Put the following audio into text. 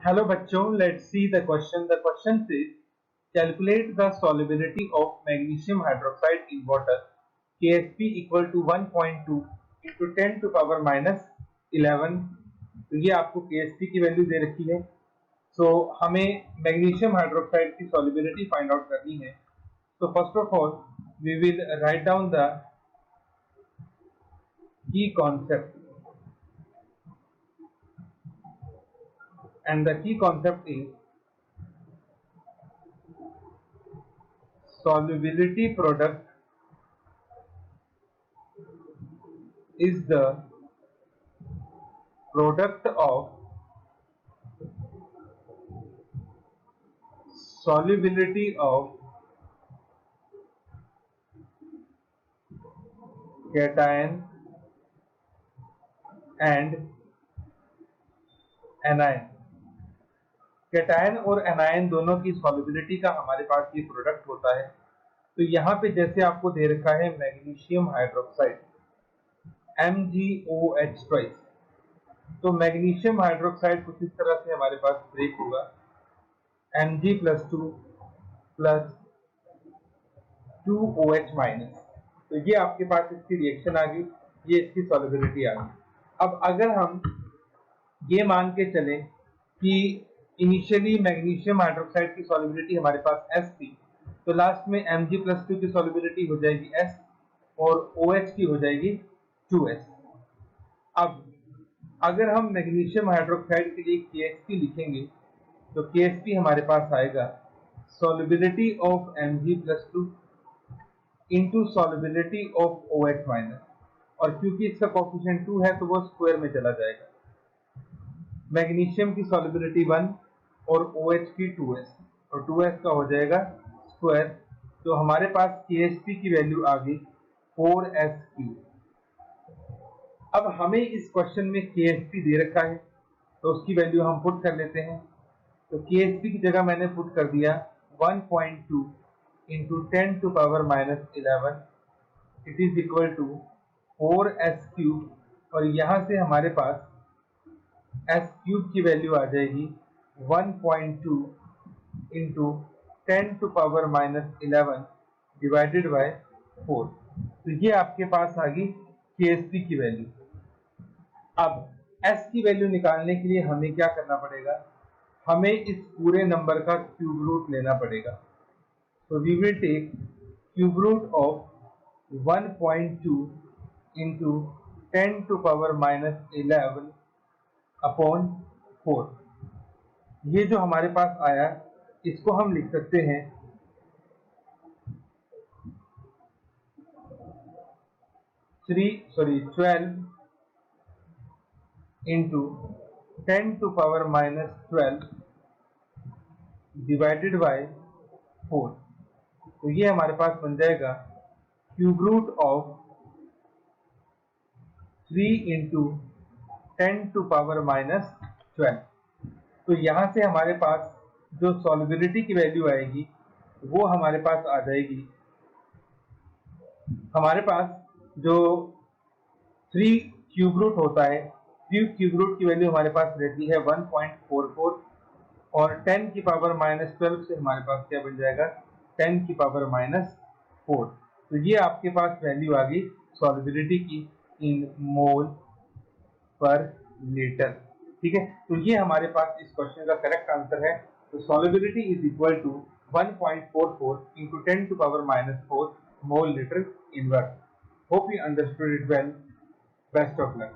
Hello बच्चों, let's see the question. The question says calculate the solubility of magnesium hydroxide in water KSP equal to 1.2 into 10 to power minus 11. तो ये आपको KSP की value दे रखी है। So हमें magnesium hydroxide की solubility find out करनी है। So first of all we will write down the key concept, and the key concept is solubility product is the product of solubility of cation and anion। Cation और anion दोनों की solubility का हमारे पास ये product होता है। तो यहाँ पे जैसे आपको दे रखा है मैग्नीशियम हाइड्रोक्साइड MgOH ट्वाइस, तो मैग्नीशियम हाइड्रोक्साइड कुछ इस तरह से हमारे पास ब्रेक होगा Mg+2 प्लस 2OH माइनस। तो ये आपके पास इसकी रिएक्शन आ गई, ये इसकी सॉल्युबिलिटी आ गई। अब अगर हम ये मान के चलें कि इनिशियली मैग्नीशियम हाइड्रोक्साइड की सॉल्युबिलिटी हमारे पास S थी, तो लास्ट में Mg+2 की सॉल्युबिलिटी हो जाएगी S और OH की हो जाएगी 2S। अब अगर हम मैग्नीशियम हाइड्रोक्साइड के लिए KSP लिखेंगे तो KSP हमारे पास आएगा solubility of Mg+2 into solubility of OH minus, और क्योंकि इसका कोफिशिएंट 2 है तो वो स्क्वायर में चला जाएगा। मैग्नीशियम की सॉल्युबिलिटी 1 और OH की 2S, और 2S का हो जाएगा स्क्वायर। तो हमारे पास KSP की वैल्यू आ गई 4S3। अब हमें इस क्वेश्चन में KSP दे रखा है तो उसकी वैल्यू हम पुट कर लेते हैं। तो KSP की जगह मैंने पुट कर दिया 1.2 into 10 to power minus 11, it is equal to 4S3, और यहाँ से हमारे पास S³ की वैल्यू आ जाएगी 1.2 into 10 to power minus 11 divided by 4। तो ये आपके पास आ गई KSP की वैल्यू। अब S की वैल्यू निकालने के लिए हमें क्या करना पड़ेगा, हमें इस पूरे नंबर का क्यूब रूट लेना पड़ेगा। तो we will take cube root of 1.2 into 10 to power minus 11 upon 4। ये जो हमारे पास आया इसको हम लिख सकते हैं 12 into 10 to power minus 12 divided by 4। तो ये हमारे पास बन जाएगा cube root of 3 into 10 to power minus 12। तो यहाँ से हमारे पास जो सॉल्युबिलिटी की वैल्यू आएगी वो हमारे पास आ जाएगी, हमारे पास जो 3 क्यूब रूट होता है, 3 क्यूब रूट की वैल्यू हमारे पास रहती है 1.44, और 10 की पावर माइनस 12 से हमारे पास क्या बन जाएगा 10 की पावर माइनस 4। तो ये आपके पास वैल्यू आ गई सॉल्युबिलिटी की इन मोल पर लीटर। ठीक है, तो ये हमारे पास इस क्वेश्चन का करेक्ट आंसर है। तो solubility is equal to 1.44 into 10 to power minus 4 mole liter in water. Hope you understood it well. Best of luck.